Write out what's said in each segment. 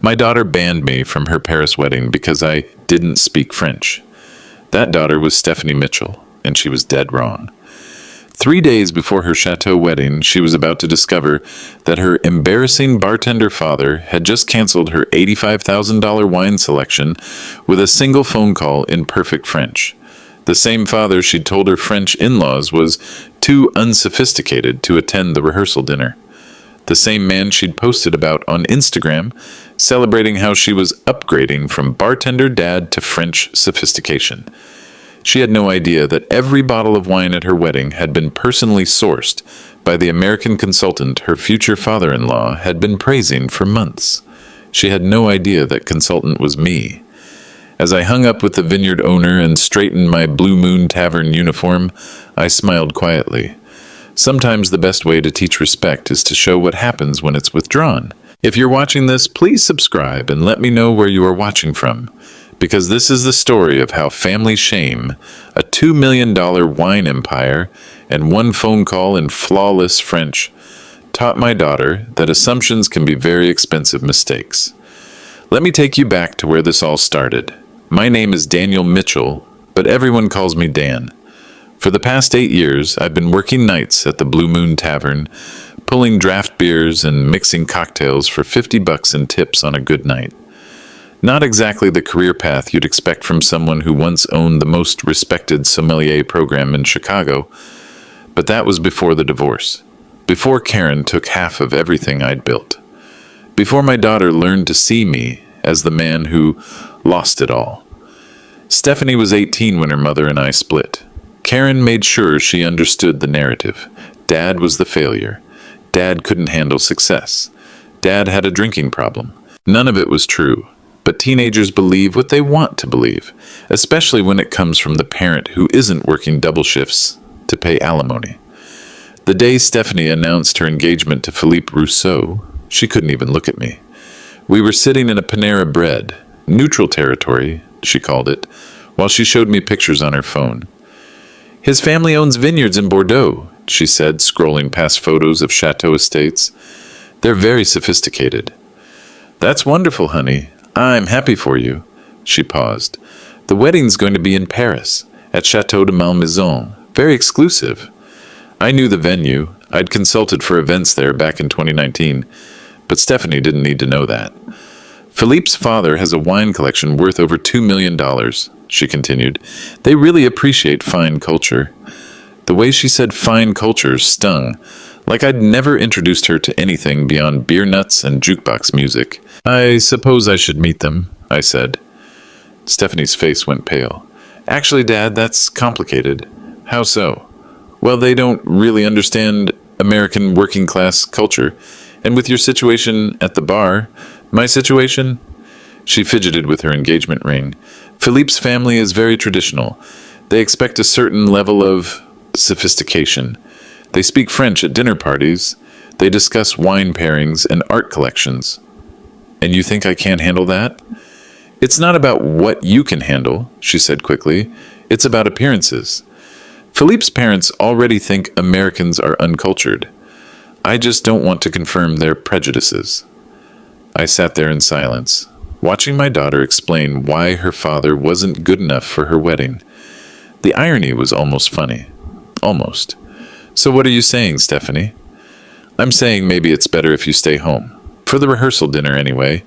My daughter banned me from her Paris wedding because I didn't speak French. That daughter was Stephanie Mitchell, and she was dead wrong. 3 days before her chateau wedding, she was about to discover that her embarrassing bartender father had just canceled her $85,000 wine selection with a single phone call in perfect French. The same father she'd told her French in-laws was too unsophisticated to attend the rehearsal dinner. The same man she'd posted about on Instagram, celebrating how she was upgrading from bartender dad to French sophistication. She had no idea that every bottle of wine at her wedding had been personally sourced by the American consultant her future father-in-law had been praising for months. She had no idea that consultant was me. As I hung up with the vineyard owner and straightened my Blue Moon Tavern uniform, I smiled quietly. Sometimes the best way to teach respect is to show what happens when it's withdrawn. If you're watching this, please subscribe and let me know where you are watching from, because this is the story of how family shame, a $2 million wine empire, and one phone call in flawless French taught my daughter that assumptions can be very expensive mistakes. Let me take you back to where this all started. My name is Daniel Mitchell, but everyone calls me Dan. For the past 8 years, I've been working nights at the Blue Moon Tavern, pulling draft beers and mixing cocktails for $50 in tips on a good night. Not exactly the career path you'd expect from someone who once owned the most respected sommelier program in Chicago, but that was before the divorce, before Karen took half of everything I'd built, before my daughter learned to see me as the man who lost it all. Stephanie was 18 when her mother and I split. Karen made sure she understood the narrative. Dad was the failure. Dad couldn't handle success. Dad had a drinking problem. None of it was true, but teenagers believe what they want to believe, especially when it comes from the parent who isn't working double shifts to pay alimony. The day Stephanie announced her engagement to Philippe Rousseau, she couldn't even look at me. We were sitting in a Panera Bread, neutral territory, she called it, while she showed me pictures on her phone. His family owns vineyards in Bordeaux, she said, scrolling past photos of chateau estates. They're very sophisticated. That's wonderful, honey. I'm happy for you. She paused. The wedding's going to be in Paris, at Chateau de Malmaison. Very exclusive. I knew the venue. I'd consulted for events there back in 2019, but Stephanie didn't need to know that. Philippe's father has a wine collection worth over $2 million, she continued. They really appreciate fine culture. The way she said fine culture stung, like I'd never introduced her to anything beyond beer nuts and jukebox music. I suppose I should meet them, I said. Stephanie's face went pale. Actually, Dad, that's complicated. How so? Well, they don't really understand American working-class culture. And with your situation at the bar, my situation? She fidgeted with her engagement ring. Philippe's family is very traditional. They expect a certain level of sophistication. They speak French at dinner parties. They discuss wine pairings and art collections. And you think I can't handle that? It's not about what you can handle, she said quickly. It's about appearances. Philippe's parents already think Americans are uncultured. I just don't want to confirm their prejudices. I sat there in silence, watching my daughter explain why her father wasn't good enough for her wedding. The irony was almost funny. Almost. So what are you saying, Stephanie? I'm saying maybe it's better if you stay home. For the rehearsal dinner, anyway.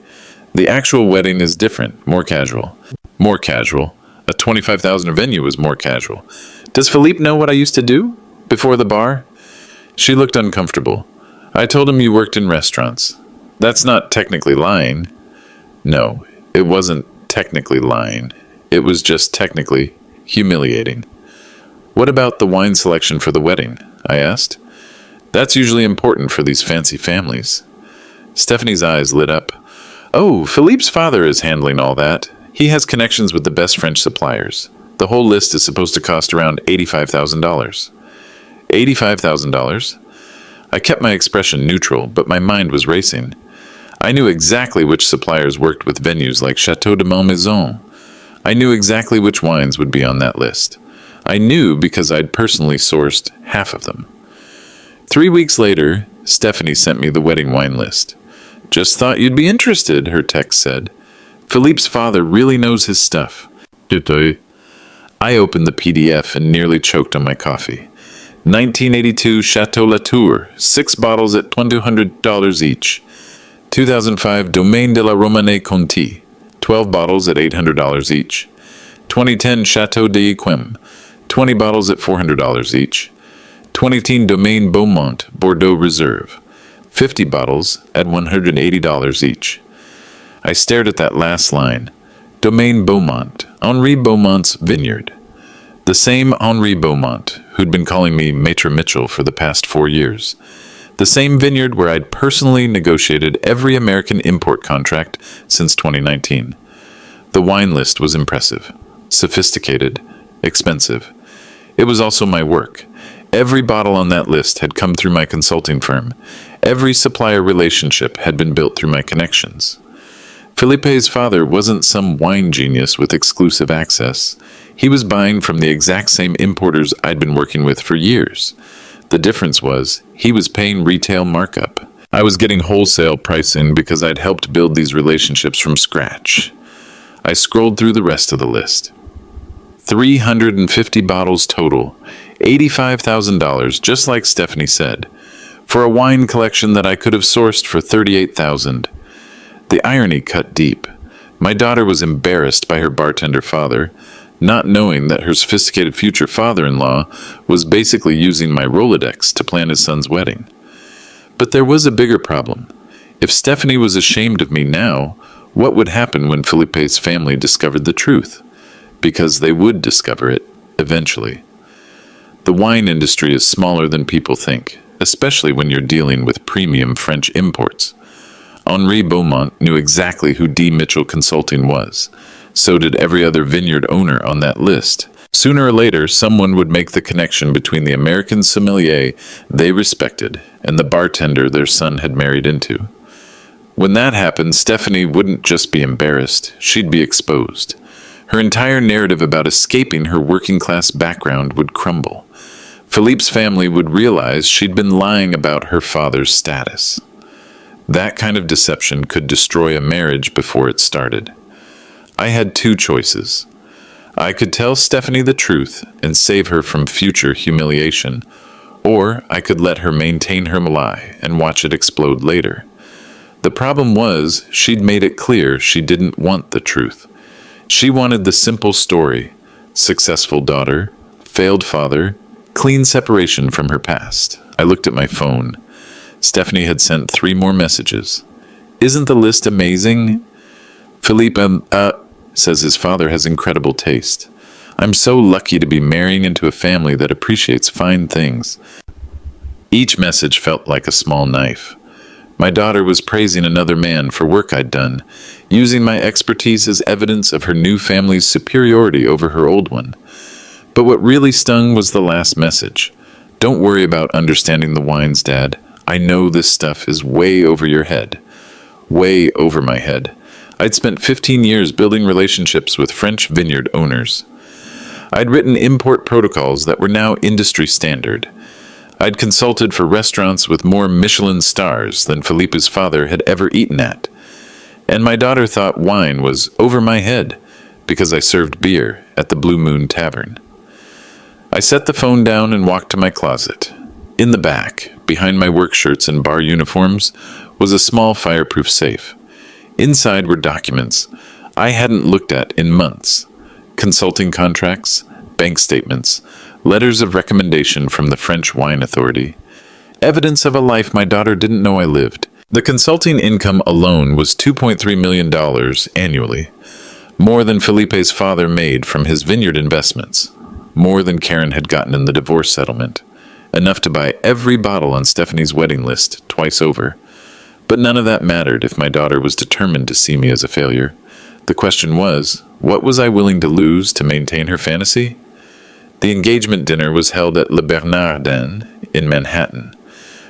The actual wedding is different, more casual. More casual. A $25,000 venue is more casual. Does Philippe know what I used to do? Before the bar? She looked uncomfortable. I told him you worked in restaurants. That's not technically lying. No, it wasn't technically lying. It was just technically humiliating. What about the wine selection for the wedding? I asked. That's usually important for these fancy families. Stephanie's eyes lit up. Oh, Philippe's father is handling all that. He has connections with the best French suppliers. The whole list is supposed to cost around $85,000. $85,000? I kept my expression neutral, but my mind was racing. I knew exactly which suppliers worked with venues like Chateau de Malmaison. I knew exactly which wines would be on that list. I knew because I'd personally sourced half of them. 3 weeks later, Stephanie sent me the wedding wine list. Just thought you'd be interested, her text said. Philippe's father really knows his stuff. Did I? I opened the PDF and nearly choked on my coffee. 1982 Chateau Latour, 6 bottles at $200 each. 2005 Domaine de la Romanée Conti, 12 bottles at $800 each. 2010 Chateau d'Yquem, 20 bottles at $400 each. 2010 Domaine Beaumont Bordeaux Reserve, 50 bottles at $180 each. I stared at that last line. Domaine Beaumont, Henri Beaumont's vineyard. The same Henri Beaumont who'd been calling me Maitre Mitchell for the past 4 years. The same vineyard where I'd personally negotiated every American import contract since 2019. The wine list was impressive, sophisticated, expensive. It was also my work. Every bottle on that list had come through my consulting firm. Every supplier relationship had been built through my connections. Philippe's father wasn't some wine genius with exclusive access. He was buying from the exact same importers I'd been working with for years. The difference was, he was paying retail markup. I was getting wholesale pricing because I'd helped build these relationships from scratch. I scrolled through the rest of the list. 350 bottles total, $85,000, just like Stephanie said, for a wine collection that I could have sourced for $38,000. The irony cut deep. My daughter was embarrassed by her bartender father, not knowing that her sophisticated future father-in-law was basically using my Rolodex to plan his son's wedding. But there was a bigger problem. If Stephanie was ashamed of me now, what would happen when Philippe's family discovered the truth? Because they would discover it, eventually. The wine industry is smaller than people think, especially when you're dealing with premium French imports. Henri Beaumont knew exactly who D. Mitchell Consulting was. So did every other vineyard owner on that list. Sooner or later, someone would make the connection between the American sommelier they respected and the bartender their son had married into. When that happened, Stephanie wouldn't just be embarrassed, she'd be exposed. Her entire narrative about escaping her working-class background would crumble. Philippe's family would realize she'd been lying about her father's status. That kind of deception could destroy a marriage before it started. I had 2 choices. I could tell Stephanie the truth and save her from future humiliation, or I could let her maintain her lie and watch it explode later. The problem was, she'd made it clear she didn't want the truth. She wanted the simple story: successful daughter, failed father, clean separation from her past. I looked at my phone. Stephanie had sent 3 more messages. Isn't the list amazing? Philippe, says his father has incredible taste. I'm so lucky to be marrying into a family that appreciates fine things. Each message felt like a small knife. My daughter was praising another man for work I'd done, using my expertise as evidence of her new family's superiority over her old one. But what really stung was the last message. Don't worry about understanding the wines, Dad. I know this stuff is way over your head. Way over my head. I'd spent 15 years building relationships with French vineyard owners. I'd written import protocols that were now industry standard. I'd consulted for restaurants with more Michelin stars than Philippe's father had ever eaten at. And my daughter thought wine was over my head because I served beer at the Blue Moon Tavern. I set the phone down and walked to my closet. In the back, behind my work shirts and bar uniforms, was a small fireproof safe. Inside were documents I hadn't looked at in months. Consulting contracts, bank statements, letters of recommendation from the French Wine Authority. Evidence of a life my daughter didn't know I lived. The consulting income alone was $2.3 million annually. More than Philippe's father made from his vineyard investments. More than Karen had gotten in the divorce settlement. Enough to buy every bottle on Stephanie's wedding list twice over. But none of that mattered if my daughter was determined to see me as a failure. The question was, what was I willing to lose to maintain her fantasy? The engagement dinner was held at Le Bernardin in Manhattan.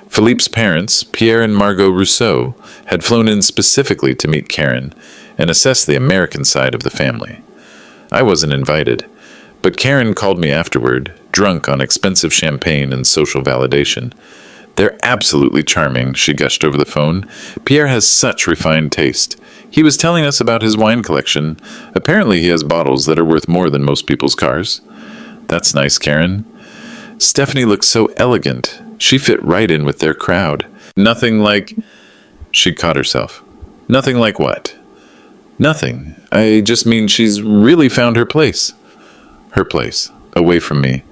Philippe's parents, Pierre and Margot Rousseau, had flown in specifically to meet Karen and assess the American side of the family. I wasn't invited, but Karen called me afterward, drunk on expensive champagne and social validation. They're absolutely charming, she gushed over the phone. Pierre has such refined taste. He was telling us about his wine collection. Apparently he has bottles that are worth more than most people's cars. That's nice, Karen. Stephanie looked so elegant. She fit right in with their crowd. Nothing like... She caught herself. Nothing like what? Nothing. I just mean she's really found her place. Her place. Away from me.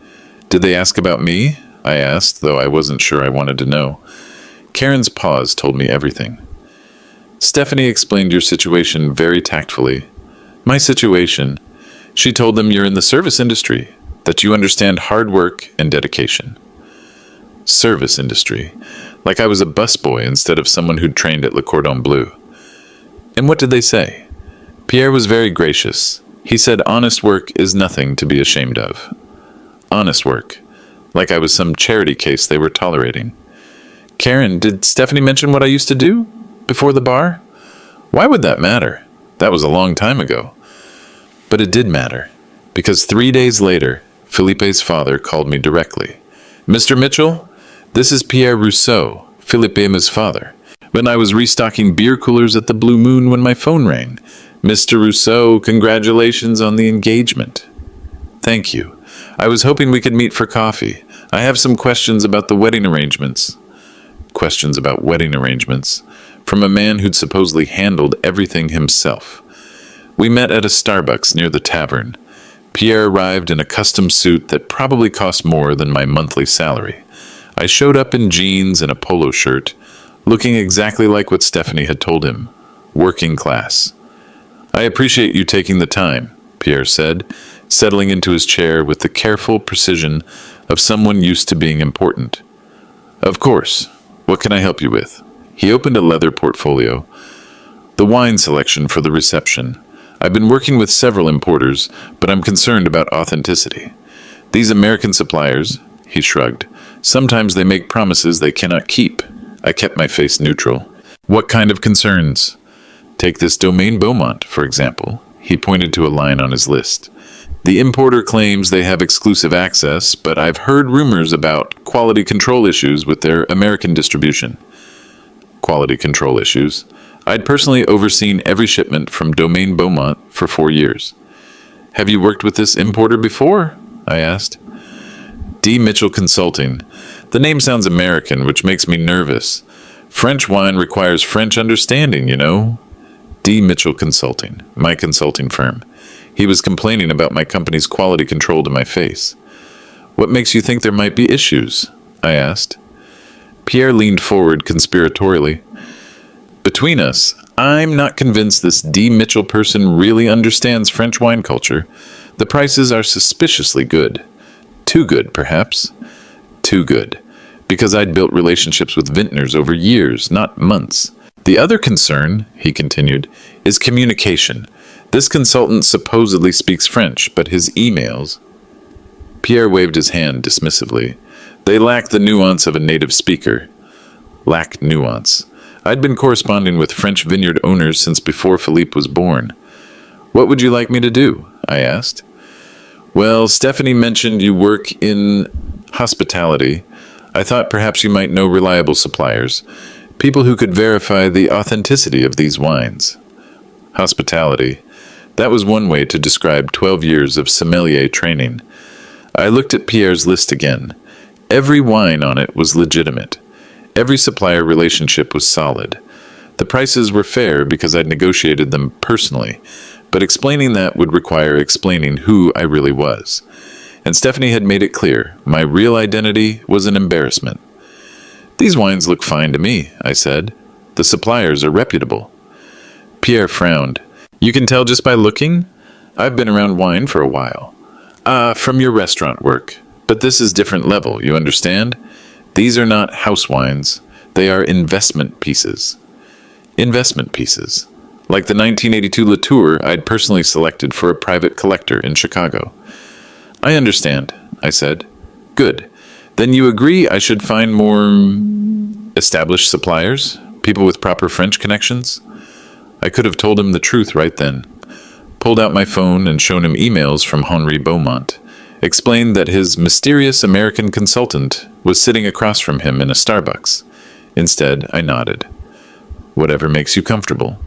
Did they ask about me? I asked, though I wasn't sure I wanted to know. Karen's pause told me everything. Stephanie explained your situation very tactfully. My situation? She told them you're in the service industry, that you understand hard work and dedication. Service industry. Like I was a busboy instead of someone who'd trained at Le Cordon Bleu. And what did they say? Pierre was very gracious. He said honest work is nothing to be ashamed of. Honest work. Like I was some charity case they were tolerating. Karen, did Stephanie mention what I used to do? Before the bar? Why would that matter? That was a long time ago. But it did matter, because 3 days later, Philippe's father called me directly. Mr. Mitchell, this is Pierre Rousseau, Philippe's father. When I was restocking beer coolers at the Blue Moon when my phone rang. Mr. Rousseau, congratulations on the engagement. Thank you. I was hoping we could meet for coffee. I have some questions about the wedding arrangements. Questions about wedding arrangements? From a man who'd supposedly handled everything himself. We met at a Starbucks near the tavern. Pierre arrived in a custom suit that probably cost more than my monthly salary. I showed up in jeans and a polo shirt, looking exactly like what Stephanie had told him. Working class. I appreciate you taking the time, Pierre said, settling into his chair with the careful precision of someone used to being important. Of course. What can I help you with? He opened a leather portfolio. The wine selection for the reception. I've been working with several importers, but I'm concerned about authenticity. These American suppliers, he shrugged, sometimes they make promises they cannot keep. I kept my face neutral. What kind of concerns? Take this Domaine Beaumont, for example. He pointed to a line on his list. The importer claims they have exclusive access, but I've heard rumors about quality control issues with their American distribution. Quality control issues? I'd personally overseen every shipment from Domaine Beaumont for 4 years. Have you worked with this importer before? I asked. D. Mitchell Consulting. The name sounds American, which makes me nervous. French wine requires French understanding, you know. D. Mitchell Consulting, my consulting firm. He was complaining about my company's quality control to my face. What makes you think there might be issues? I asked. Pierre leaned forward conspiratorially. Between us, I'm not convinced this D. Mitchell person really understands French wine culture. The prices are suspiciously good. Too good, perhaps. Too good. Because I'd built relationships with vintners over years, not months. The other concern, he continued, is communication. This consultant supposedly speaks French, but his emails... Pierre waved his hand dismissively. They lack the nuance of a native speaker. Lack nuance. I'd been corresponding with French vineyard owners since before Philippe was born. What would you like me to do? I asked. Well, Stephanie mentioned you work in hospitality. I thought perhaps you might know reliable suppliers, people who could verify the authenticity of these wines. Hospitality. That was one way to describe 12 years of sommelier training. I looked at Pierre's list again. Every wine on it was legitimate. Every supplier relationship was solid. The prices were fair because I'd negotiated them personally, but explaining that would require explaining who I really was. And Stephanie had made it clear, my real identity was an embarrassment. These wines look fine to me, I said. The suppliers are reputable. Pierre frowned. You can tell just by looking? I've been around wine for a while. From your restaurant work. But this is different level, you understand? These are not house wines. They are investment pieces. Investment pieces. Like the 1982 Latour I'd personally selected for a private collector in Chicago. I understand, I said. Good. Then you agree I should find more established suppliers? People with proper French connections? I could have told him the truth right then. Pulled out my phone and shown him emails from Henri Beaumont. Explained that his mysterious American consultant was sitting across from him in a Starbucks. Instead, I nodded. Whatever makes you comfortable.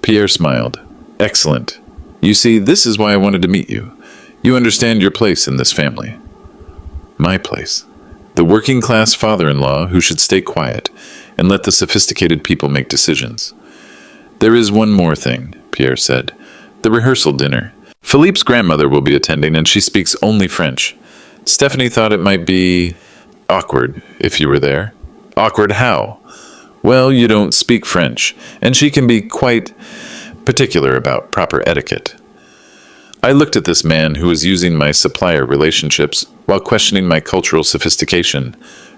Pierre smiled. Excellent. You see, this is why I wanted to meet you. You understand your place in this family. My place. The working-class father-in-law who should stay quiet and let the sophisticated people make decisions. There is one more thing, Pierre said. The rehearsal dinner. Philippe's grandmother will be attending and she speaks only French. Stephanie thought it might be awkward if you were there. Awkward how? Well, you don't speak French, and she can be quite particular about proper etiquette. I looked at this man who was using my supplier relationships while questioning my cultural sophistication,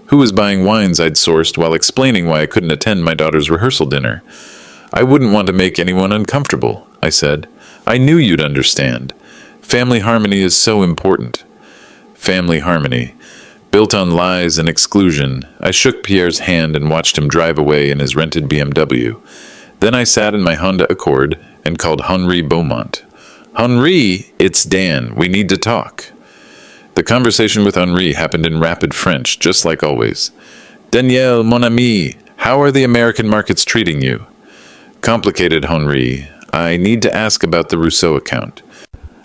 who was buying wines I'd sourced while explaining why I couldn't attend my daughter's rehearsal dinner. I wouldn't want to make anyone uncomfortable, I said. I knew you'd understand. Family harmony is so important. Family harmony. Built on lies and exclusion, I shook Pierre's hand and watched him drive away in his rented BMW. Then I sat in my Honda Accord and called Henri Beaumont. Henri, it's Dan. We need to talk. The conversation with Henri happened in rapid French, just like always. Danielle, mon ami, how are the American markets treating you? Complicated, Henri. I need to ask about the Rousseau account.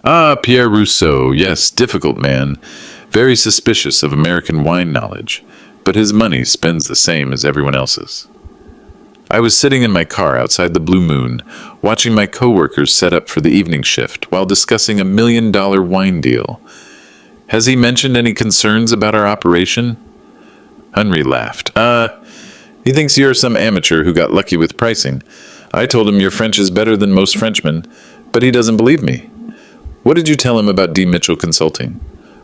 Ah, Pierre Rousseau, yes, difficult man. Very suspicious of American wine knowledge, but his money spends the same as everyone else's. I was sitting in my car outside the Blue Moon, watching my coworkers set up for the evening shift while discussing a $1 million wine deal. Has he mentioned any concerns about our operation? Henri laughed. He thinks you're some amateur who got lucky with pricing. I told him your French is better than most Frenchmen, but he doesn't believe me. What did you tell him about D. Mitchell Consulting?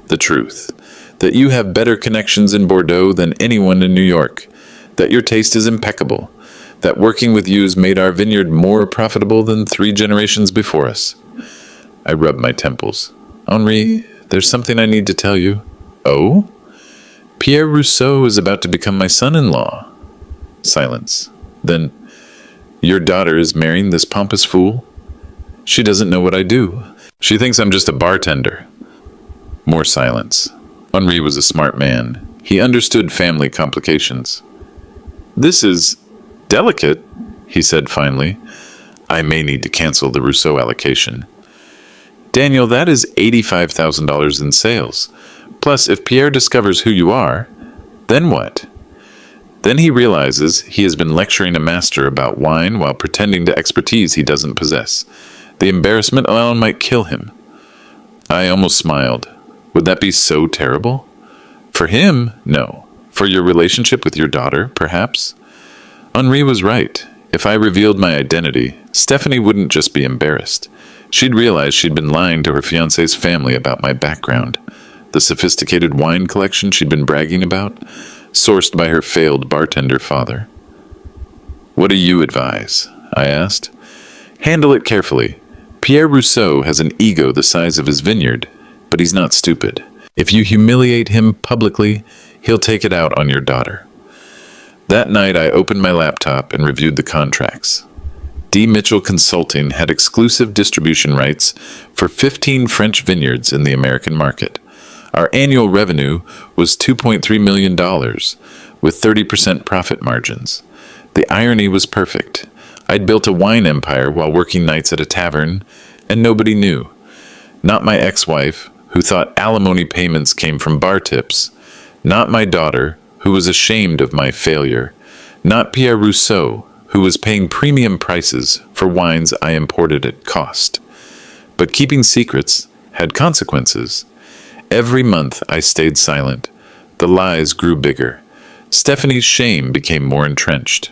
The truth. That you have better connections in Bordeaux than anyone in New York. That your taste is impeccable. That working with you's made our vineyard more profitable than 3 generations before us. I rubbed my temples. Henri, there's something I need to tell you. Oh? Pierre Rousseau is about to become my son-in-law. Silence. Then, your daughter is marrying this pompous fool? She doesn't know what I do. She thinks I'm just a bartender. More silence. Henri was a smart man. He understood family complications. This is delicate, he said finally. I may need to cancel the Rousseau allocation. Daniel, that is $85,000 in sales. Plus, if Pierre discovers who you are, then what? Then he realizes he has been lecturing a master about wine while pretending to expertise he doesn't possess. The embarrassment alone might kill him. I almost smiled. Would that be so terrible? For him, no. For your relationship with your daughter, perhaps? Henri was right. If I revealed my identity, Stephanie wouldn't just be embarrassed. She'd realize she'd been lying to her fiancé's family about my background. The sophisticated wine collection she'd been bragging about, sourced by her failed bartender father. What do you advise? I asked. Handle it carefully. Pierre Rousseau has an ego the size of his vineyard, but he's not stupid. If you humiliate him publicly, he'll take it out on your daughter. That night, I opened my laptop and reviewed the contracts. D. Mitchell Consulting had exclusive distribution rights for 15 French vineyards in the American market. Our annual revenue was $2.3 million, with 30% profit margins. The irony was perfect. I'd built a wine empire while working nights at a tavern, and nobody knew. Not my ex-wife, who thought alimony payments came from bar tips. Not my daughter, who was ashamed of my failure. Not Pierre Rousseau, who was paying premium prices for wines I imported at cost. But keeping secrets had consequences. Every month I stayed silent. The lies grew bigger. Stephanie's shame became more entrenched.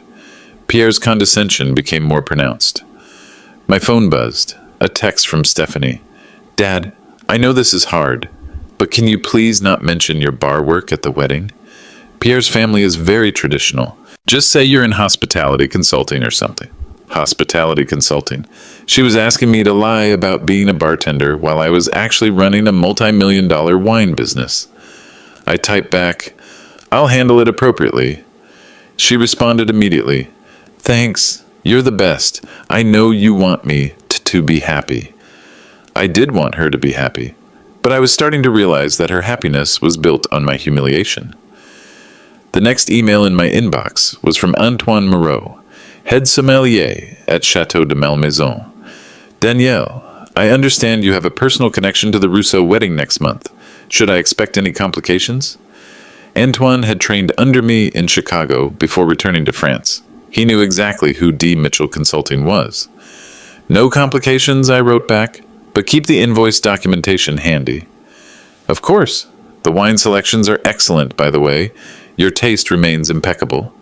Pierre's condescension became more pronounced. My phone buzzed. A text from Stephanie. Dad, I know this is hard, but can you please not mention your bar work at the wedding? Pierre's family is very traditional. Just say you're in hospitality consulting or something. Hospitality consulting. She was asking me to lie about being a bartender while I was actually running a multi-million-dollar wine business. I typed back, I'll handle it appropriately. She responded immediately, Thanks, you're the best. I know you want me to be happy. I did want her to be happy, but I was starting to realize that her happiness was built on my humiliation. The next email in my inbox was from Antoine Moreau, head sommelier at Chateau de Malmaison. Danielle, I understand you have a personal connection to the Rousseau wedding next month. Should I expect any complications? Antoine had trained under me in Chicago before returning to France. He knew exactly who D. Mitchell Consulting was. No complications, I wrote back, but keep the invoice documentation handy. Of course. The wine selections are excellent, by the way. Your taste remains impeccable.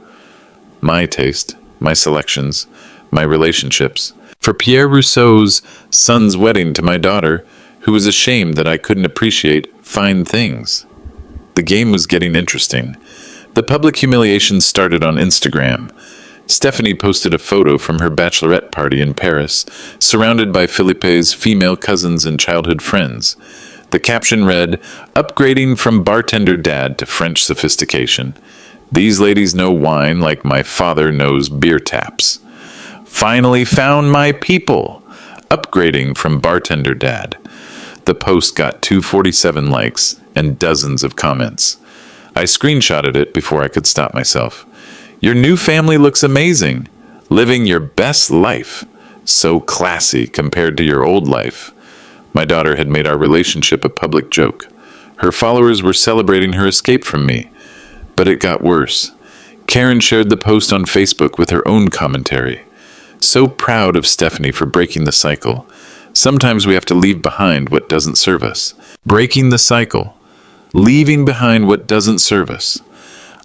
My taste, my selections, my relationships. For Pierre Rousseau's son's wedding to my daughter, who was ashamed that I couldn't appreciate fine things. The game was getting interesting. The public humiliation started on Instagram. Stephanie posted a photo from her bachelorette party in Paris, surrounded by Philippe's female cousins and childhood friends. The caption read, "Upgrading from bartender dad to French sophistication. These ladies know wine like my father knows beer taps. Finally found my people. Upgrading from bartender dad." The post got 247 likes and dozens of comments. I screenshotted it before I could stop myself. "Your new family looks amazing. Living your best life. So classy compared to your old life." My daughter had made our relationship a public joke. Her followers were celebrating her escape from me. But it got worse. Karen shared the post on Facebook with her own commentary. "So proud of Stephanie for breaking the cycle. Sometimes we have to leave behind what doesn't serve us." Breaking the cycle. Leaving behind what doesn't serve us.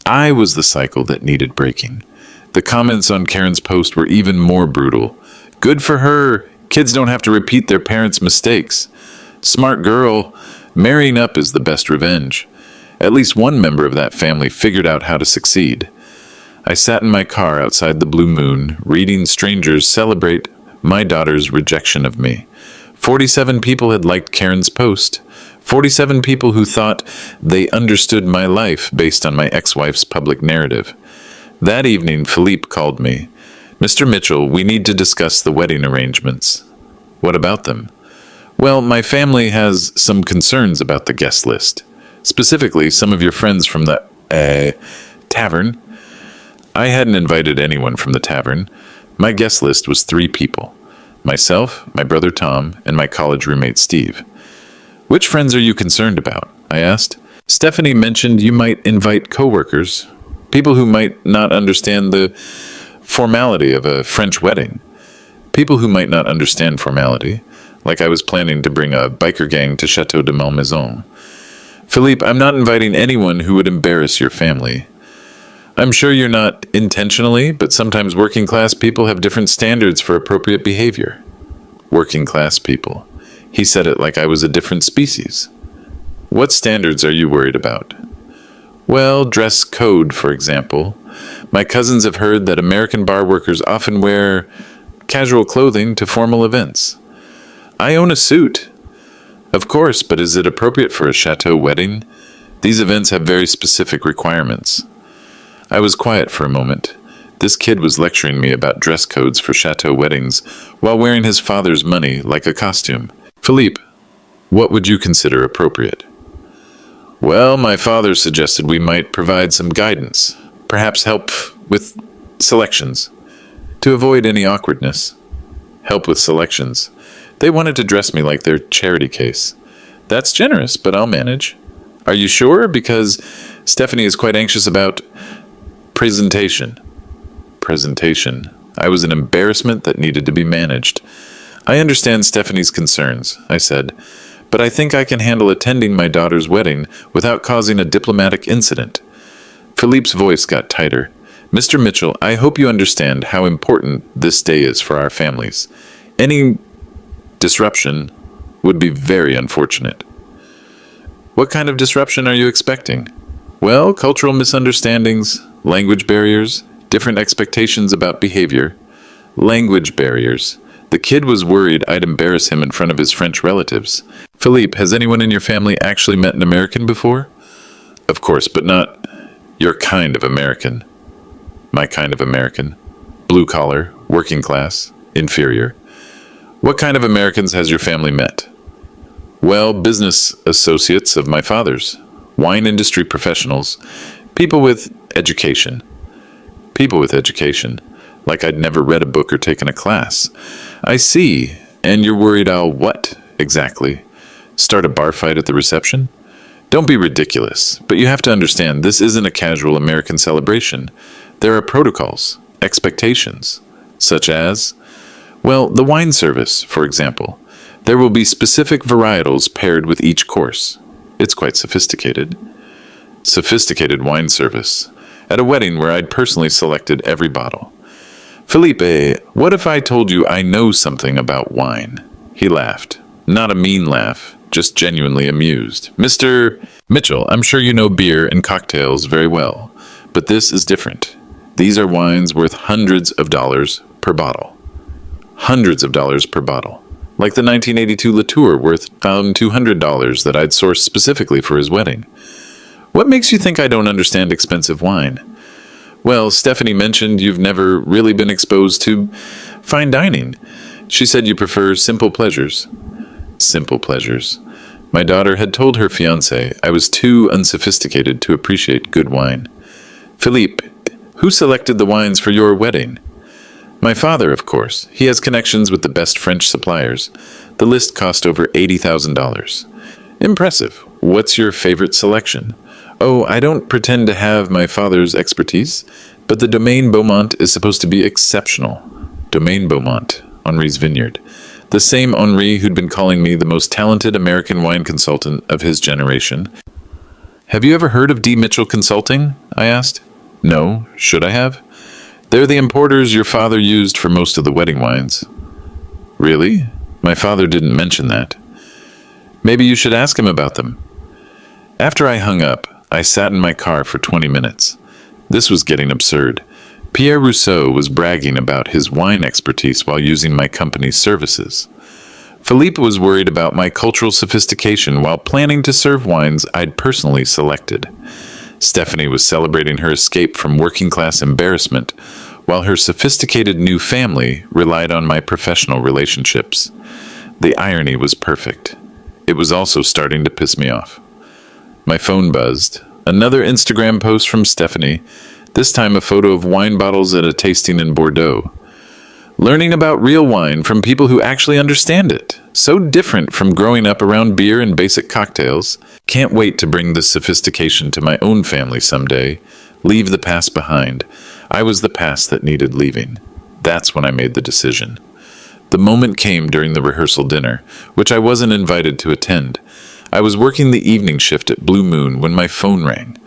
I was the cycle that needed breaking. The comments on Karen's post were even more brutal. "Good for her. Kids don't have to repeat their parents' mistakes. Smart girl. Marrying up is the best revenge. At least one member of that family figured out how to succeed." I sat in my car outside the Blue Moon, reading strangers celebrate my daughter's rejection of me. 47 people had liked Karen's post. 47 people who thought they understood my life based on my ex-wife's public narrative. That evening, Philippe called me. "Mr. Mitchell, we need to discuss the wedding arrangements." "What about them?" "Well, my family has some concerns about the guest list. Specifically, some of your friends from the, tavern." I hadn't invited anyone from the tavern. My guest list was 3 people. Myself, my brother Tom, and my college roommate Steve. "Which friends are you concerned about?" I asked. "Stephanie mentioned you might invite coworkers, people who might not understand the formality of a French wedding." People who might not understand formality, like I was planning to bring a biker gang to Chateau de Malmaison. "Philippe, I'm not inviting anyone who would embarrass your family. I'm sure you're not intentionally, but sometimes working class people have different standards for appropriate behavior." Working class people. He said it like I was a different species. "What standards are you worried about?" "Well, dress code, for example. My cousins have heard that American bar workers often wear casual clothing to formal events." "I own a suit." "Of course, but is it appropriate for a chateau wedding? These events have very specific requirements." I was quiet for a moment. This kid was lecturing me about dress codes for chateau weddings while wearing his father's money like a costume. "Philippe, what would you consider appropriate?" "Well, my father suggested we might provide some guidance, perhaps help with selections, to avoid any awkwardness." "Help with selections." They wanted to dress me like their charity case. "That's generous, but I'll manage." "Are you sure? Because Stephanie is quite anxious about presentation." Presentation. I was an embarrassment that needed to be managed. "I understand Stephanie's concerns," I said, "but I think I can handle attending my daughter's wedding without causing a diplomatic incident." Philippe's voice got tighter. "Mr. Mitchell, I hope you understand how important this day is for our families. Any disruption would be very unfortunate." "What kind of disruption are you expecting?" "Well, cultural misunderstandings, language barriers, different expectations about behavior." Language barriers. The kid was worried I'd embarrass him in front of his French relatives. "Philippe, has anyone in your family actually met an American before?" "Of course, but not your kind of American." "My kind of American. Blue collar, working class, inferior." "What kind of Americans has your family met?" "Well, business associates of my father's, wine industry professionals, people with Education. People with education. Like I'd never read a book or taken a class. I see. And you're worried I'll what, exactly? Start a bar fight at the reception? Don't be ridiculous, but you have to understand this isn't a casual American celebration. There are protocols, expectations, such as, well, the wine service, for example. There will be specific varietals paired with each course. It's quite sophisticated. Sophisticated wine service. At a wedding where I'd personally selected every bottle. Felipe, what if I told you I know something about wine? He laughed. Not a mean laugh, just genuinely amused. Mr. Mitchell, I'm sure you know beer and cocktails very well, but this is different. These are wines worth hundreds of dollars per bottle. Hundreds of dollars per bottle. Like the 1982 Latour worth $1,200 that I'd sourced specifically for his wedding. What makes you think I don't understand expensive wine? Well, Stephanie mentioned you've never really been exposed to fine dining. She said you prefer simple pleasures. Simple pleasures. My daughter had told her fiancé I was too unsophisticated to appreciate good wine. Philippe, who selected the wines for your wedding? My father, of course. He has connections with the best French suppliers. The list cost over $80,000. Impressive. What's your favorite selection? Oh, I don't pretend to have my father's expertise, but the Domaine Beaumont is supposed to be exceptional. Domaine Beaumont, Henri's vineyard. The same Henri who'd been calling me the most talented American wine consultant of his generation. Have you ever heard of D. Mitchell Consulting? I asked. No, should I have? They're the importers your father used for most of the wedding wines. Really? My father didn't mention that. Maybe you should ask him about them. After I hung up, I sat in my car for 20 minutes. This was getting absurd. Pierre Rousseau was bragging about his wine expertise while using my company's services. Philippe was worried about my cultural sophistication while planning to serve wines I'd personally selected. Stephanie was celebrating her escape from working-class embarrassment, while her sophisticated new family relied on my professional relationships. The irony was perfect. It was also starting to piss me off. My phone buzzed. Another Instagram post from Stephanie, this time a photo of wine bottles at a tasting in Bordeaux. Learning about real wine from people who actually understand it. So different from growing up around beer and basic cocktails. Can't wait to bring this sophistication to my own family someday. Leave the past behind. I was the past that needed leaving. That's when I made the decision. The moment came during the rehearsal dinner, which I wasn't invited to attend. I was working the evening shift at Blue Moon when my phone rang.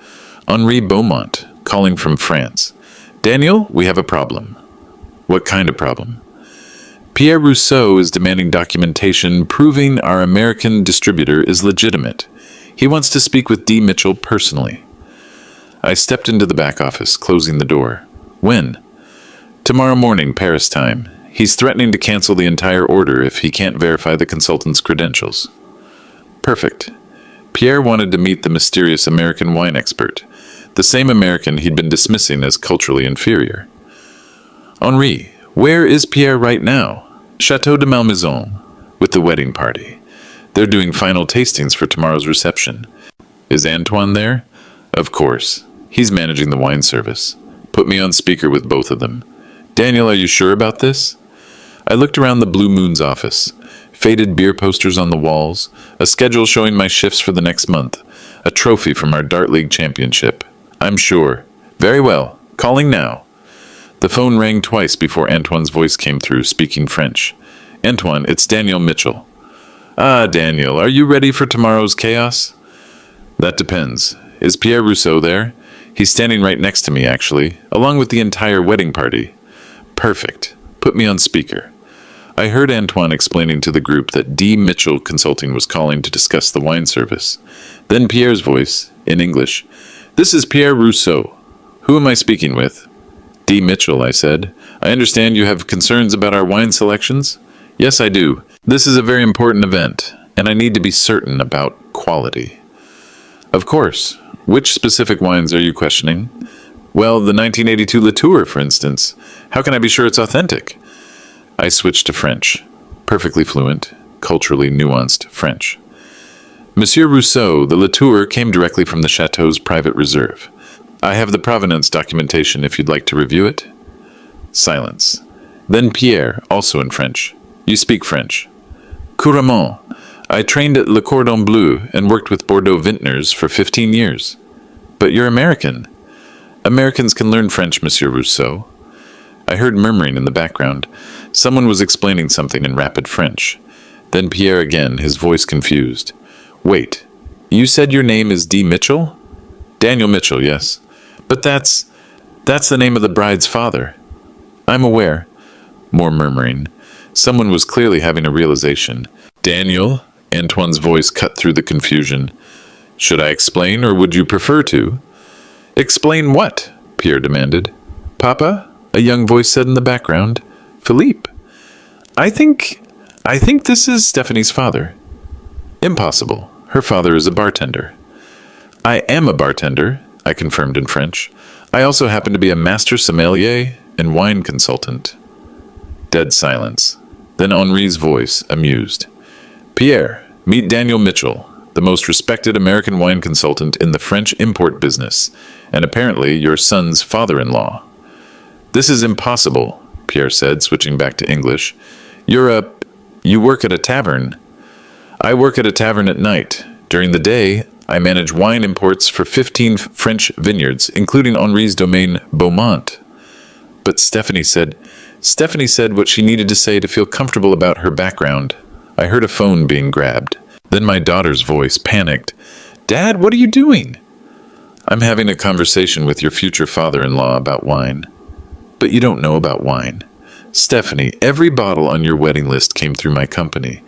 Henri Beaumont, calling from France. Daniel, we have a problem. What kind of problem? Pierre Rousseau is demanding documentation proving our American distributor is legitimate. He wants to speak with D. Mitchell personally. I stepped into the back office, closing the door. When? Tomorrow morning, Paris time. He's threatening to cancel the entire order if he can't verify the consultant's credentials. Perfect. Pierre wanted to meet the mysterious American wine expert, the same American he'd been dismissing as culturally inferior. Henri, where is Pierre right now? Chateau de Malmaison, with the wedding party. They're doing final tastings for tomorrow's reception. Is Antoine there? Of course. He's managing the wine service. Put me on speaker with both of them. Daniel, are you sure about this? I looked around the Blue Moon's office. Faded beer posters on the walls, a schedule showing my shifts for the next month, a trophy from our Dart League championship. I'm sure. Very well. Calling now. The phone rang twice before Antoine's voice came through, speaking French. Antoine, it's Daniel Mitchell. Ah, Daniel, are you ready for tomorrow's chaos? That depends. Is Pierre Rousseau there? He's standing right next to me, actually, along with the entire wedding party. Perfect. Put me on speaker. I heard Antoine explaining to the group that D. Mitchell Consulting was calling to discuss the wine service. Then Pierre's voice, in English. This is Pierre Rousseau. Who am I speaking with? D. Mitchell, I said. I understand you have concerns about our wine selections? Yes, I do. This is a very important event, and I need to be certain about quality. Of course. Which specific wines are you questioning? Well, the 1982 Latour, for instance. How can I be sure it's authentic? I switched to French. Perfectly fluent, culturally nuanced French. Monsieur Rousseau, the Latour came directly from the chateau's private reserve. I have the provenance documentation if you'd like to review it. Silence. Then Pierre, also in French. You speak French. Couramment. I trained at Le Cordon Bleu and worked with Bordeaux vintners for 15 years. But you're American. Americans can learn French, Monsieur Rousseau. I heard murmuring in the background. Someone was explaining something in rapid French. Then Pierre again, his voice confused. Wait, you said your name is D. Mitchell? Daniel Mitchell, yes. But that's the name of the bride's father. I'm aware. More murmuring. Someone was clearly having a realization. Daniel? Antoine's voice cut through the confusion. Should I explain, or would you prefer to? Explain what? Pierre demanded. Papa? A young voice said in the background. Philippe. I think this is Stephanie's father. Impossible. Her father is a bartender. I am a bartender, I confirmed in French. I also happen to be a master sommelier and wine consultant. Dead silence. Then Henri's voice, amused. Pierre, meet Daniel Mitchell, the most respected American wine consultant in the French import business, and apparently your son's father-in-law. This is impossible, Pierre said, switching back to English. You work at a tavern. I work at a tavern at night. During the day, I manage wine imports for 15 French vineyards, including Henri's domain Beaumont. But Stephanie said what she needed to say to feel comfortable about her background. I heard a phone being grabbed. Then my daughter's voice, panicked. Dad, what are you doing? I'm having a conversation with your future father-in-law about wine. But you don't know about wine. Stephanie, every bottle on your wedding list came through my company.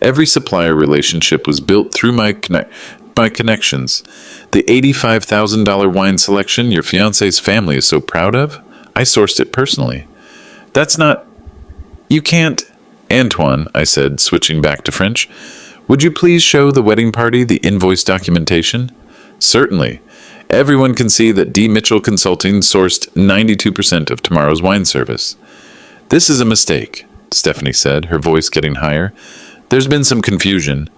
Every supplier relationship was built through my connections. The $85,000 wine selection your fiancé's family is so proud of, I sourced it personally. That's not... You can't... Antoine, I said, switching back to French. Would you please show the wedding party the invoice documentation? Certainly. Everyone can see that D. Mitchell Consulting sourced 92% of tomorrow's wine service. This is a mistake, Stephanie said, her voice getting higher. There's been some confusion.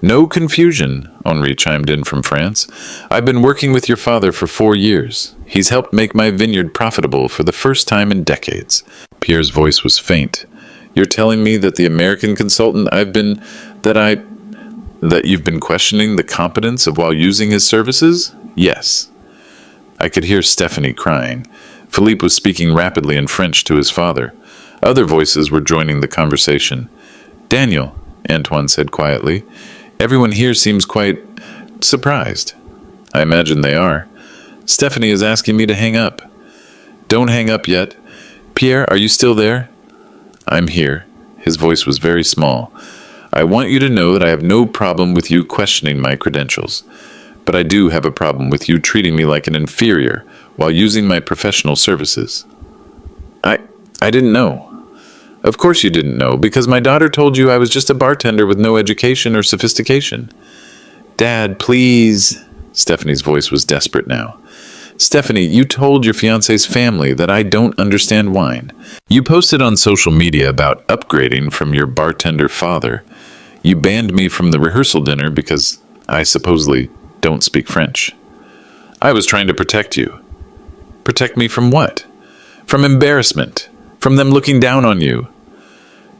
No confusion, Henri chimed in from France. I've been working with your father for 4 years. He's helped make my vineyard profitable for the first time in decades. Pierre's voice was faint. You're telling me that the American consultant that you've been questioning the competence of while using his services? Yes. I could hear Stephanie crying. Philippe was speaking rapidly in French to his father. Other voices were joining the conversation. Daniel, Antoine said quietly, everyone here seems quite surprised. I imagine they are. Stephanie is asking me to hang up. Don't hang up yet. Pierre, are you still there? I'm here. His voice was very small. I want you to know that I have no problem with you questioning my credentials. But I do have a problem with you treating me like an inferior while using my professional services. I didn't know. Of course you didn't know, because my daughter told you I was just a bartender with no education or sophistication. Dad, please. Stephanie's voice was desperate now. Stephanie, you told your fiancé's family that I don't understand wine. You posted on social media about upgrading from your bartender father. You banned me from the rehearsal dinner because I supposedly don't speak French. I was trying to protect you. Protect me from what? From embarrassment. From them looking down on you.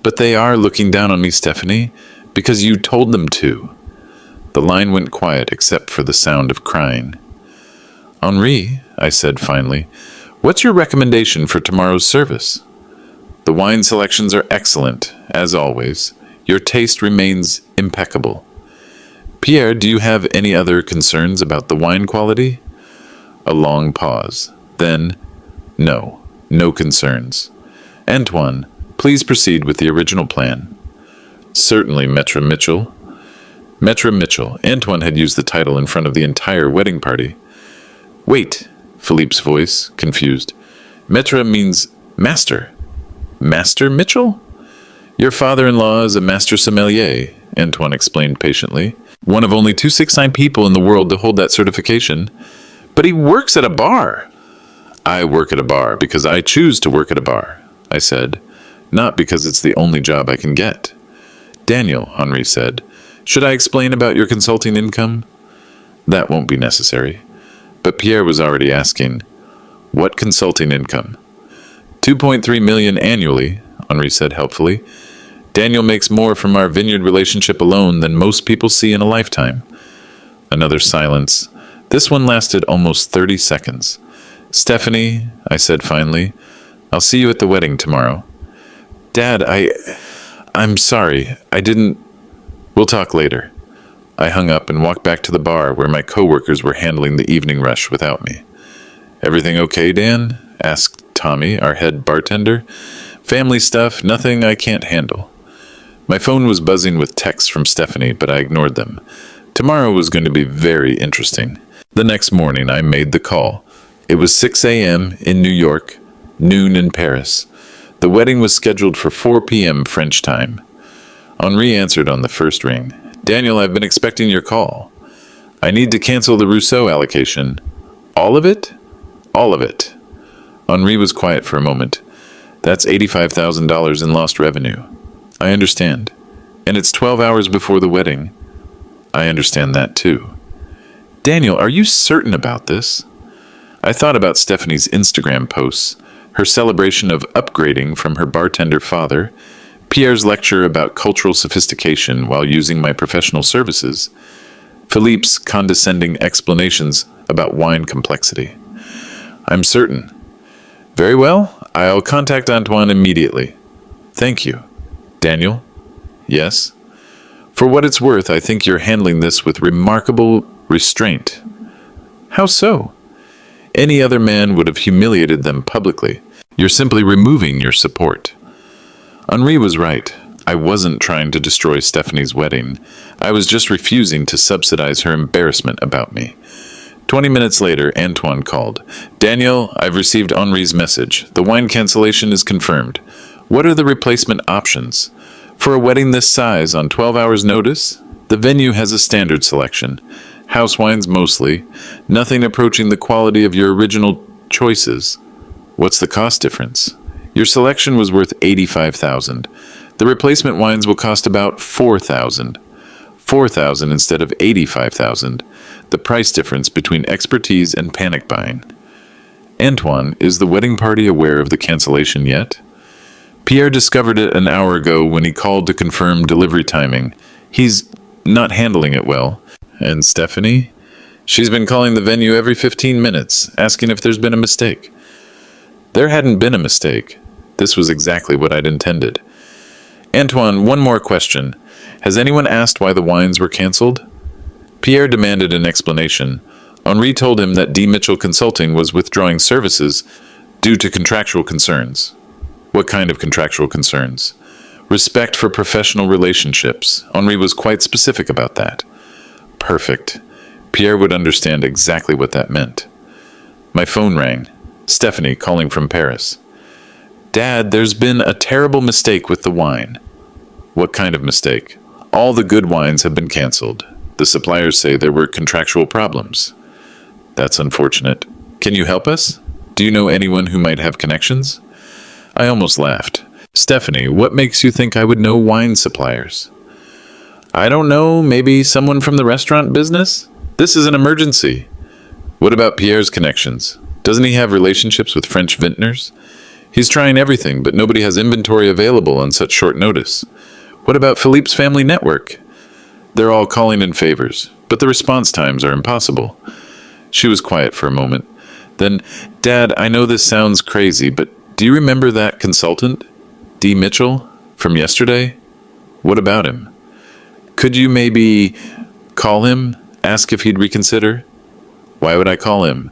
But they are looking down on me, Stephanie, because you told them to. The line went quiet except for the sound of crying. Henri, I said finally, what's your recommendation for tomorrow's service? The wine selections are excellent, as always. Your taste remains impeccable. Pierre, do you have any other concerns about the wine quality? A long pause. Then, no concerns. Antoine, please proceed with the original plan. Certainly, Maître Mitchell. Maître Mitchell. Antoine had used the title in front of the entire wedding party. Wait, Philippe's voice, confused. Maître means master. Master Mitchell? Your father-in-law is a master sommelier, Antoine explained patiently. One of only 269 people in the world to hold that certification. But he works at a bar. I work at a bar because I choose to work at a bar, I said, not because it's the only job I can get. Daniel, Henri said, should I explain about your consulting income? That won't be necessary. But Pierre was already asking, what consulting income? 2.3 million annually, Henri said helpfully. Daniel makes more from our vineyard relationship alone than most people see in a lifetime. Another silence. This one lasted almost 30 seconds. Stephanie, I said finally, I'll see you at the wedding tomorrow. Dad, I'm sorry. I didn't... We'll talk later. I hung up and walked back to the bar where my coworkers were handling the evening rush without me. Everything okay, Dan? Asked Tommy, our head bartender. Family stuff, nothing I can't handle. My phone was buzzing with texts from Stephanie, but I ignored them. Tomorrow was going to be very interesting. The next morning, I made the call. It was 6 a.m. in New York, noon in Paris. The wedding was scheduled for 4 p.m. French time. Henri answered on the first ring. Daniel, I've been expecting your call. I need to cancel the Rousseau allocation. All of it? All of it. Henri was quiet for a moment. That's $85,000 in lost revenue. I understand. And it's 12 hours before the wedding. I understand that too. Daniel, are you certain about this? I thought about Stephanie's Instagram posts, her celebration of upgrading from her bartender father, Pierre's lecture about cultural sophistication while using my professional services, Philippe's condescending explanations about wine complexity. I'm certain. Very well, I'll contact Antoine immediately. Thank you. Daniel? Yes? For what it's worth, I think you're handling this with remarkable restraint. How so? Any other man would have humiliated them publicly. You're simply removing your support. Henri was right. I wasn't trying to destroy Stephanie's wedding. I was just refusing to subsidize her embarrassment about me. 20 minutes later, Antoine called. Daniel, I've received Henri's message. The wine cancellation is confirmed. What are the replacement options? For a wedding this size on 12 hours' notice, the venue has a standard selection. House wines mostly. Nothing approaching the quality of your original choices. What's the cost difference? Your selection was worth $85,000. The replacement wines will cost about $4,000. $4,000 instead of $85,000. The price difference between expertise and panic buying. Antoine, is the wedding party aware of the cancellation yet? Pierre discovered it an hour ago when he called to confirm delivery timing. He's not handling it well. And Stephanie? She's been calling the venue every 15 minutes, asking if there's been a mistake. There hadn't been a mistake. This was exactly what I'd intended. Antoine, one more question. Has anyone asked why the wines were canceled? Pierre demanded an explanation. Henri told him that D. Mitchell Consulting was withdrawing services due to contractual concerns. What kind of contractual concerns? Respect for professional relationships. Henri was quite specific about that. Perfect. Pierre would understand exactly what that meant. My phone rang. Stephanie calling from Paris. Dad, there's been a terrible mistake with the wine. What kind of mistake? All the good wines have been canceled. The suppliers say there were contractual problems. That's unfortunate. Can you help us? Do you know anyone who might have connections? I almost laughed. Stephanie, what makes you think I would know wine suppliers? I don't know, maybe someone from the restaurant business? This is an emergency. What about Pierre's connections? Doesn't he have relationships with French vintners? He's trying everything, but nobody has inventory available on such short notice. What about Philippe's family network? They're all calling in favors, but the response times are impossible. She was quiet for a moment. Then, Dad, I know this sounds crazy, but do you remember that consultant, D. Mitchell, from yesterday? What about him? Could you maybe call him, ask if he'd reconsider? Why would I call him?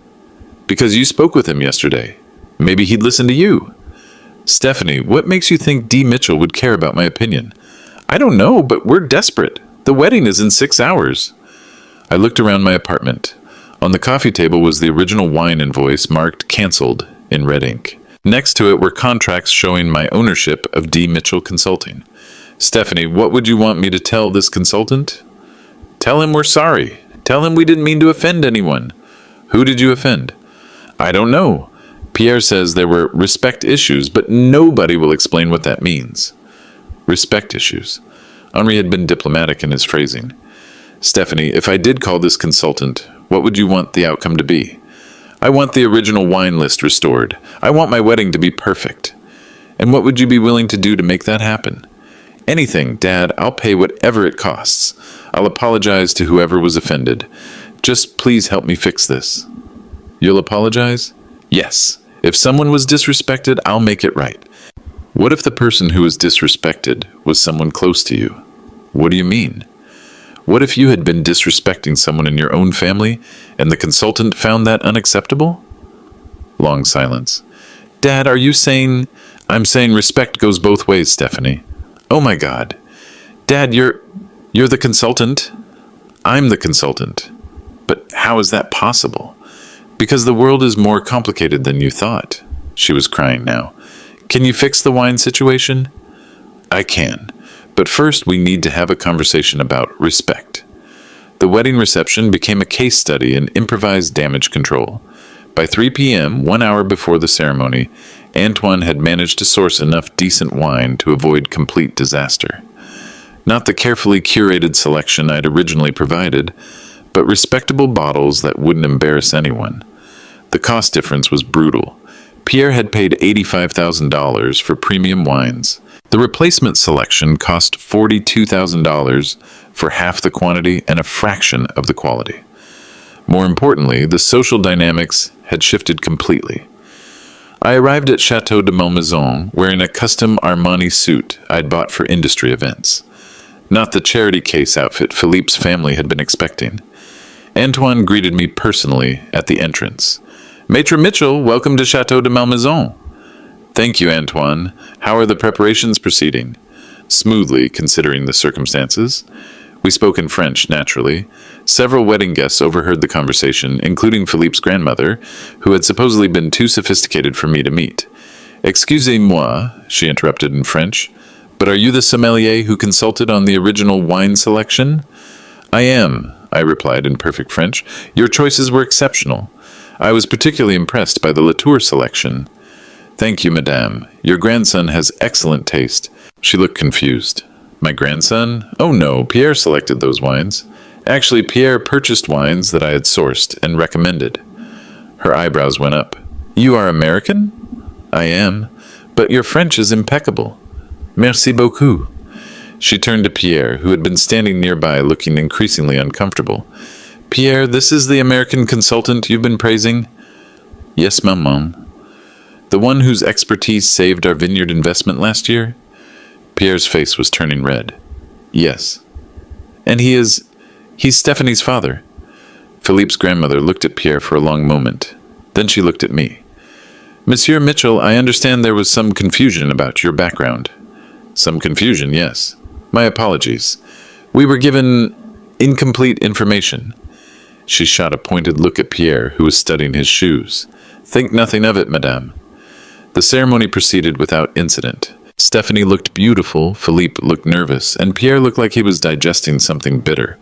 Because you spoke with him yesterday. Maybe he'd listen to you. Stephanie, what makes you think D. Mitchell would care about my opinion? I don't know, but we're desperate. The wedding is in 6 hours. I looked around my apartment. On the coffee table was the original wine invoice marked canceled in red ink. Next to it were contracts showing my ownership of D. Mitchell Consulting. Stephanie, what would you want me to tell this consultant? Tell him we're sorry. Tell him we didn't mean to offend anyone. Who did you offend? I don't know. Pierre says there were respect issues, but nobody will explain what that means. Respect issues. Henri had been diplomatic in his phrasing. Stephanie, if I did call this consultant, what would you want the outcome to be? I want the original wine list restored. I want my wedding to be perfect. And what would you be willing to do to make that happen? Anything, Dad. I'll pay whatever it costs. I'll apologize to whoever was offended. Just please help me fix this. You'll apologize? Yes. If someone was disrespected, I'll make it right. What if the person who was disrespected was someone close to you? What do you mean? What if you had been disrespecting someone in your own family and the consultant found that unacceptable? Long silence. Dad, are you saying... I'm saying respect goes both ways, Stephanie. Oh my God. Dad, you're the consultant? I'm the consultant. But how is that possible? Because the world is more complicated than you thought. She was crying now. Can you fix the wine situation? I can. But first, we need to have a conversation about respect. The wedding reception became a case study in improvised damage control. By 3 p.m., 1 hour before the ceremony, Antoine had managed to source enough decent wine to avoid complete disaster. Not the carefully curated selection I'd originally provided, but respectable bottles that wouldn't embarrass anyone. The cost difference was brutal. Pierre had paid $85,000 for premium wines. The replacement selection cost $42,000 for half the quantity and a fraction of the quality. More importantly, the social dynamics had shifted completely. I arrived at Chateau de Malmaison wearing a custom Armani suit I'd bought for industry events. Not the charity case outfit Philippe's family had been expecting. Antoine greeted me personally at the entrance. Maître Mitchell, welcome to Chateau de Malmaison. Thank you, Antoine. How are the preparations proceeding? Smoothly, considering the circumstances. We spoke in French, naturally. Several wedding guests overheard the conversation, including Philippe's grandmother, who had supposedly been too sophisticated for me to meet. Excusez-moi, she interrupted in French, but are you the sommelier who consulted on the original wine selection? I am, I replied in perfect French. Your choices were exceptional. I was particularly impressed by the Latour selection. Thank you, madame. Your grandson has excellent taste. She looked confused. My grandson? Oh no, Pierre selected those wines. Actually, Pierre purchased wines that I had sourced and recommended. Her eyebrows went up. You are American? I am. But your French is impeccable. Merci beaucoup. She turned to Pierre, who had been standing nearby looking increasingly uncomfortable. Pierre, this is the American consultant you've been praising? Yes, maman. The one whose expertise saved our vineyard investment last year? Pierre's face was turning red. Yes. And he's Stephanie's father. Philippe's grandmother looked at Pierre for a long moment. Then she looked at me. Monsieur Mitchell, I understand there was some confusion about your background. Some confusion, yes. My apologies. We were given incomplete information. She shot a pointed look at Pierre, who was studying his shoes. Think nothing of it, madame. The ceremony proceeded without incident. Stephanie looked beautiful, Philippe looked nervous, and Pierre looked like he was digesting something bitter.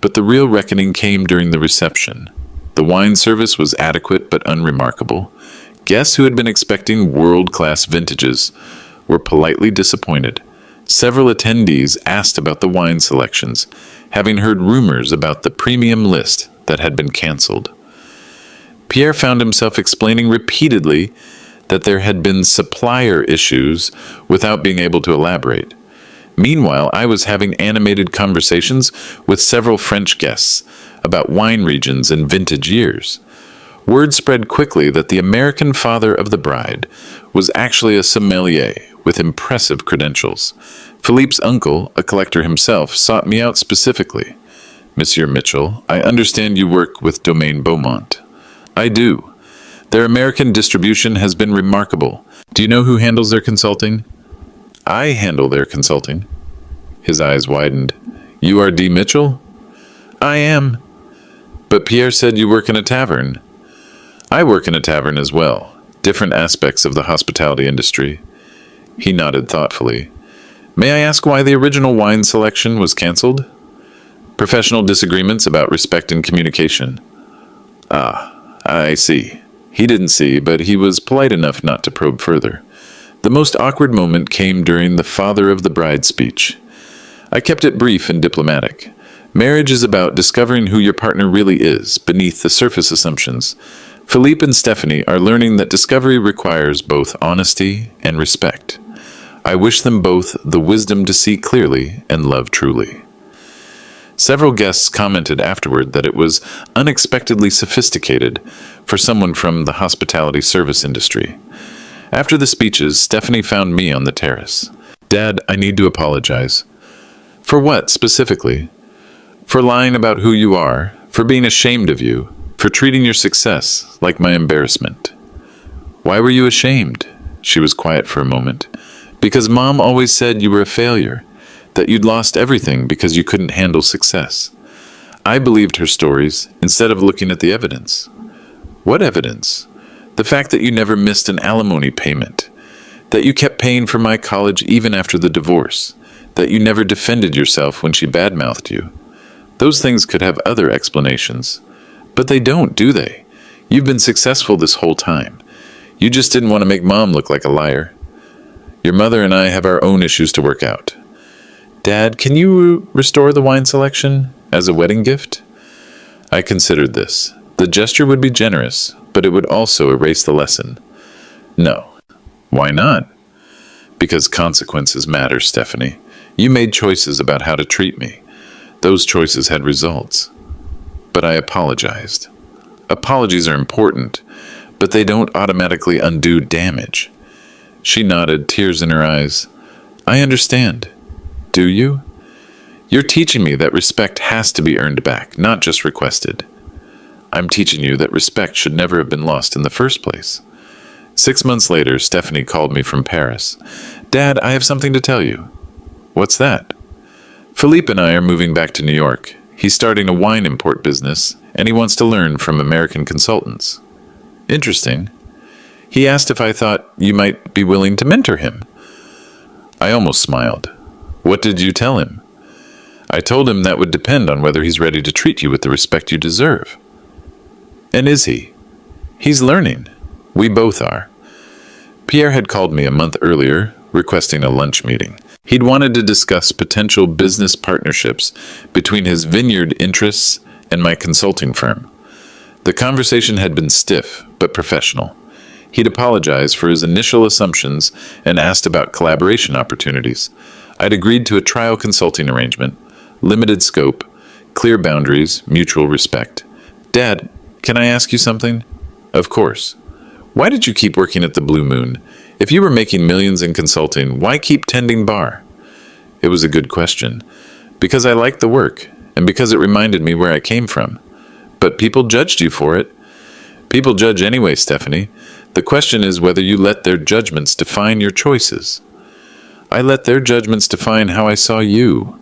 But the real reckoning came during the reception. The wine service was adequate but unremarkable. Guests who had been expecting world-class vintages were politely disappointed. Several attendees asked about the wine selections, having heard rumors about the premium list that had been canceled. Pierre found himself explaining repeatedly that there had been supplier issues without being able to elaborate. Meanwhile, I was having animated conversations with several French guests about wine regions and vintage years. Word spread quickly that the American father of the bride was actually a sommelier with impressive credentials. Philippe's uncle, a collector himself, sought me out specifically. Monsieur Mitchell, I understand you work with Domaine Beaumont. I do. Their American distribution has been remarkable. Do you know who handles their consulting? I handle their consulting. His eyes widened. You are D. Mitchell? I am. But Pierre said you work in a tavern. I work in a tavern as well. Different aspects of the hospitality industry. He nodded thoughtfully. May I ask why the original wine selection was canceled? Professional disagreements about respect and communication. Ah, I see. He didn't see, but he was polite enough not to probe further. The most awkward moment came during the father of the bride speech. I kept it brief and diplomatic. Marriage is about discovering who your partner really is, beneath the surface assumptions. Philippe and Stephanie are learning that discovery requires both honesty and respect. I wish them both the wisdom to see clearly and love truly. Several guests commented afterward that it was unexpectedly sophisticated for someone from the hospitality service industry. After the speeches, Stephanie found me on the terrace. "Dad, I need to apologize." "For what, specifically?" "For lying about who you are, for being ashamed of you, for treating your success like my embarrassment." "Why were you ashamed?" She was quiet for a moment. "Because Mom always said you were a failure, that you'd lost everything because you couldn't handle success." I believed her stories instead of looking at the evidence. "What evidence?" "The fact that you never missed an alimony payment, that you kept paying for my college even after the divorce, that you never defended yourself when she badmouthed you. Those things could have other explanations. But they don't, do they? You've been successful this whole time. You just didn't want to make Mom look like a liar. Your mother and I have our own issues to work out." "Dad, can you restore the wine selection as a wedding gift?" I considered this. The gesture would be generous, but it would also erase the lesson. "No." "Why not?" "Because consequences matter, Stephanie. You made choices about how to treat me. Those choices had results." But I apologized. Apologies are important, but they don't automatically undo damage. She nodded, tears in her eyes. "I understand. Do you? You're teaching me that respect has to be earned back, not just requested. I'm teaching you that respect should never have been lost in the first place." 6 months later, Stephanie called me from Paris. "Dad, I have something to tell you." "What's that?" "Philippe and I are moving back to New York. He's starting a wine import business, and he wants to learn from American consultants." "Interesting." "He asked if I thought you might be willing to mentor him." I almost smiled. "What did you tell him?" "I told him that would depend on whether he's ready to treat you with the respect you deserve." "And is he?" "He's learning. We both are." Pierre had called me a month earlier, requesting a lunch meeting. He'd wanted to discuss potential business partnerships between his vineyard interests and my consulting firm. The conversation had been stiff, but professional. He'd apologized for his initial assumptions and asked about collaboration opportunities. I'd agreed to a trial consulting arrangement, limited scope, clear boundaries, mutual respect. "Dad, can I ask you something?" "Of course." "Why did you keep working at the Blue Moon? If you were making millions in consulting, why keep tending bar?" It was a good question. "Because I liked the work, and because it reminded me where I came from." "But people judged you for it." "People judge anyway, Stephanie. The question is whether you let their judgments define your choices." "I let their judgments define how I saw you."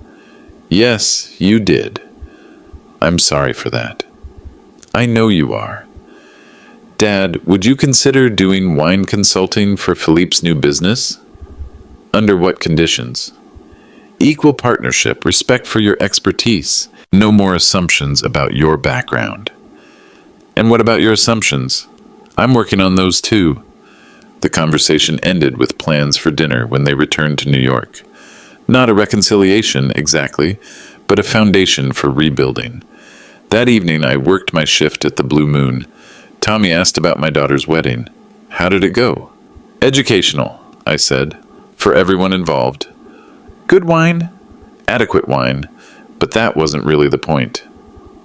"Yes, you did." "I'm sorry for that." "I know you are." "Dad, would you consider doing wine consulting for Philippe's new business?" "Under what conditions?" "Equal partnership, respect for your expertise, no more assumptions about your background." "And what about your assumptions?" "I'm working on those too." The conversation ended with plans for dinner when they returned to New York. Not a reconciliation, exactly, but a foundation for rebuilding. That evening, I worked my shift at the Blue Moon. Tommy asked about my daughter's wedding. "How did it go?" "Educational," I said, "for everyone involved. Good wine, adequate wine, but that wasn't really the point."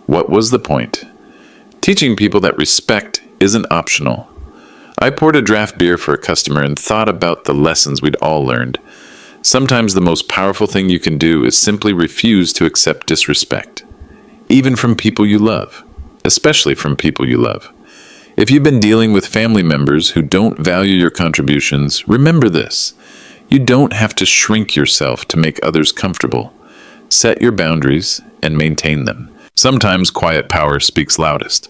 "What was the point?" "Teaching people that respect isn't optional." I poured a draft beer for a customer and thought about the lessons we'd all learned. Sometimes the most powerful thing you can do is simply refuse to accept disrespect, even from people you love, especially from people you love. If you've been dealing with family members who don't value your contributions, remember this. You don't have to shrink yourself to make others comfortable. Set your boundaries and maintain them. Sometimes quiet power speaks loudest.